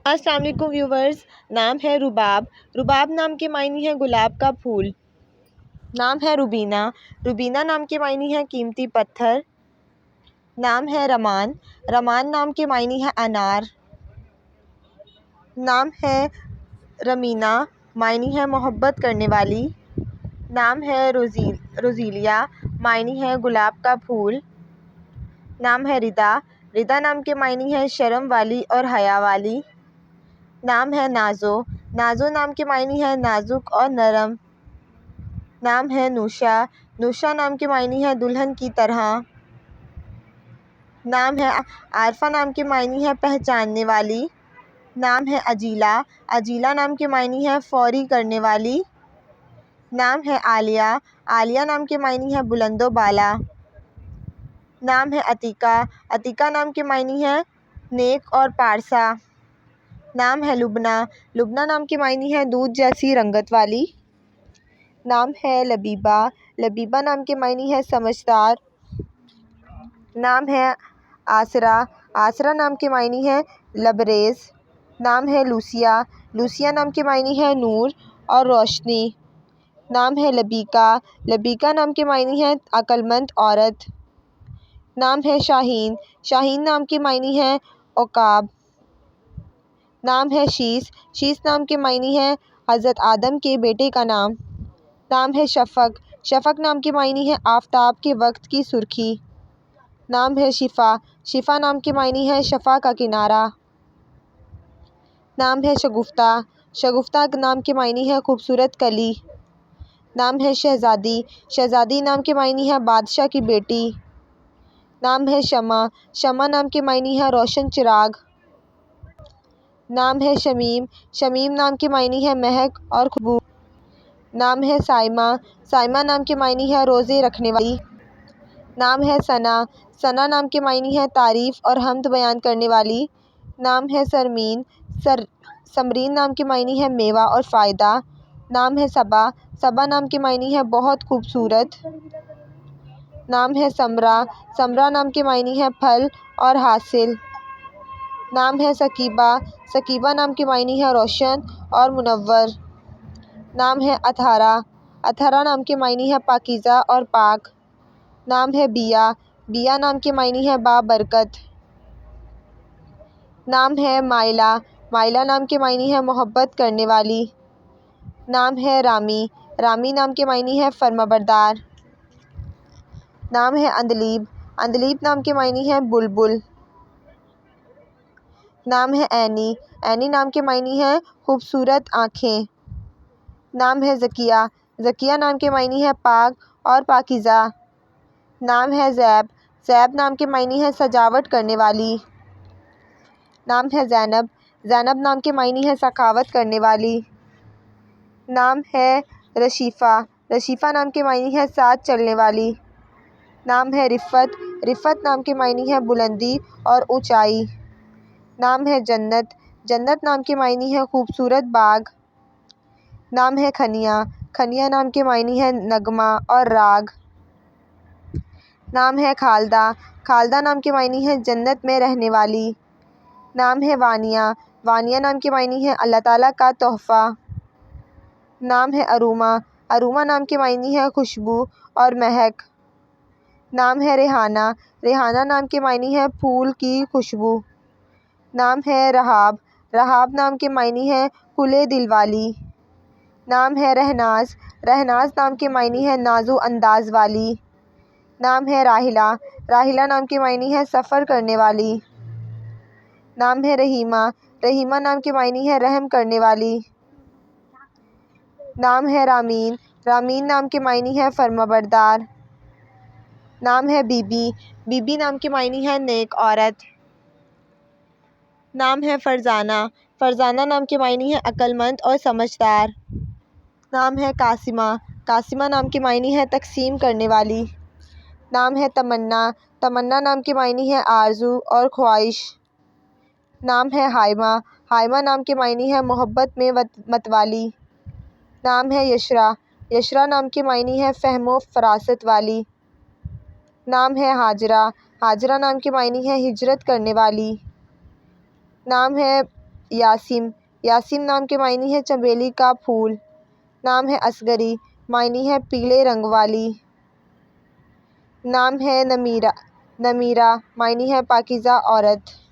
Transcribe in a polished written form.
السلام علیکم ویورز، نام ہے رباب۔ رباب نام کے معنی ہے گلاب کا پھول۔ نام ہے روبینہ۔ روبینہ نام کے معنی ہے قیمتی پتھر۔ نام ہے رمان۔ رمان نام کے معنی ہے انار۔ نام ہے رمینہ، معنی ہے محبت کرنے والی۔ نام ہے روزیلیہ، معنی ہے گلاب کا پھول۔ نام ہے ردا۔ ردا نام کے معنی ہے شرم والی اور حیا والی۔ نام ہے نازو۔ نازو نام کے معنی ہے نازک اور نرم۔ نام ہے نوشا۔ نوشا نام کے معنی ہے دلہن کی طرح۔ نام ہے عارفہ، نام کے معنی ہے پہچاننے والی۔ نام ہے عجیلہ۔ عجیلہ نام کے معنی ہے فوری کرنے والی۔ نام ہے عالیہ۔ عالیہ نام کے معنی ہے بلند و بالا۔ نام ہے عتیقہ۔ عتیقہ نام کے معنی ہے نیک اور پارسا۔ نام ہے لبنہ۔ لبنہ نام کے معنی ہے دودھ جیسی رنگت والی۔ نام ہے لبیبہ۔ لبیبہ نام کے معنی ہے سمجھدار۔ نام ہے آسرا۔ آسرا نام کے معنی ہے لبریز۔ نام ہے لوسیہ۔ لوسیہ نام کے معنی ہے نور اور روشنی۔ نام ہے لبیکہ۔ لبیکہ نام کے معنی ہے عقل مند عورت۔ نام ہے شاہین۔ شاہین نام کے معنی ہے عقاب۔ نام ہے شیس۔ شیس نام کے معنی ہے حضرت آدم کے بیٹے کا نام۔ نام ہے شفق۔ شفق نام کے معنی ہے آفتاب کے وقت کی سرخی۔ نام ہے شفا۔ شفا نام کے معنی ہے شفا کا کنارہ۔ نام ہے شگفتہ۔ شگفتہ نام کے معنی ہے خوبصورت کلی۔ نام ہے شہزادی۔ شہزادی نام کے معنی ہے بادشاہ کی بیٹی۔ نام ہے شمع۔ شمع نام کے معنی ہے روشن چراغ۔ نام ہے شمیم۔ شمیم نام کے معنی ہے مہک اور خوشبو۔ نام ہے سائمہ۔ سائمہ نام کے معنی ہے روزے رکھنے والی۔ نام ہے ثنا۔ ثنا نام کے معنی ہے تعریف اور حمد بیان کرنے والی۔ نام ہے سرمین۔ سمرین نام کے معنی ہے میوہ اور فائدہ۔ نام ہے صبا۔ صبا نام کے معنی ہے بہت خوبصورت۔ نام ہے ثمرہ۔ ثمرہ نام کے معنی ہے پھل اور حاصل۔ نام ہے ثقیبہ۔ ثقیبہ نام کے معنی ہے روشن اور منور۔ نام ہے اطہارہ۔ اطہارہ نام کے معنی ہے پاکیزہ اور پاک۔ نام ہے بیہ۔ بیہ نام کے معنی ہے بابرکت۔ نام ہے مائلہ۔ مائلہ نام کے معنی ہے محبت کرنے والی۔ نام ہے رامی۔ رامی نام کے معنی ہے فرمانبردار۔ نام ہے عندلیب۔ عندلیب نام کے معنی ہے بلبل۔ نام ہے عینی۔ عینی نام کے معنی ہے خوبصورت آنکھیں۔ نام ہے ذکیہ۔ ذکیہ نام کے معنی ہے پاک اور پاکیزہ۔ نام ہے زیب۔ زیب نام کے معنی ہے سجاوٹ کرنے والی۔ نام ہے زینب۔ زینب نام کے معنی ہے سخاوت کرنے والی۔ نام ہے رشیفہ۔ رشیفہ نام کے معنی ہے ساتھ چلنے والی۔ نام ہے رفت۔ رفت نام کے معنی ہے بلندی اور اونچائی۔ نام ہے جنت۔ جنت نام کے معنی ہے خوبصورت باغ۔ نام ہے کھنیا۔ کھنیا نام کے معنی ہے نغمہ اور راگ۔ نام ہے خالدہ۔ خالدہ نام کے معنی ہے جنت میں رہنے والی۔ نام ہے وانیہ۔ وانیہ نام کے معنی ہے اللہ تعالیٰ کا تحفہ۔ نام ہے اروما۔ اروما نام کے معنی ہے خوشبو اور مہک۔ نام ہے ریحانہ۔ ریحانہ نام کے معنی ہے پھول کی خوشبو۔ نام ہے رحاب۔ رحاب نام کے معنی ہے کھلے دل والی۔ نام ہے رہناز۔ رہناز نام کے معنی ہے نازو انداز والی۔ نام ہے راحلہ۔ راحلہ نام کے معنی ہے سفر کرنے والی۔ نام ہے رحیمہ۔ رحیمہ نام کے معنی ہے رحم کرنے والی۔ نام ہے رامین۔ رامین نام کے معنی ہے فرمانبردار۔ نام ہے بی بی۔ بی بی نام کے معنی ہے نیک عورت۔ نام ہے فرزانہ۔ فرزانہ نام کے معنی ہے عقل مند اور سمجھدار۔ نام ہے قاسمہ۔ قاسمہ نام کے معنی ہے تقسیم کرنے والی۔ نام ہے تمنا۔ تمنا نام کے معنی ہے آرزو اور خواہش۔ نام ہے ہائمہ۔ ہائمہ نام کے معنی ہے محبت میں متوالی۔ نام ہے یسریٰ۔ یسریٰ نام کے معنی ہے فہم و فراست والی۔ نام ہے ہاجرہ۔ ہاجرہ نام کے معنی ہے ہجرت کرنے والی۔ نام ہے یاسم، یاسم نام کے معنی ہے چنبیلی کا پھول۔ نام ہے اصغری، معنی ہے پیلے رنگ والی۔ نام ہے نمیرہ، نمیرہ معنی ہے پاکیزہ عورت۔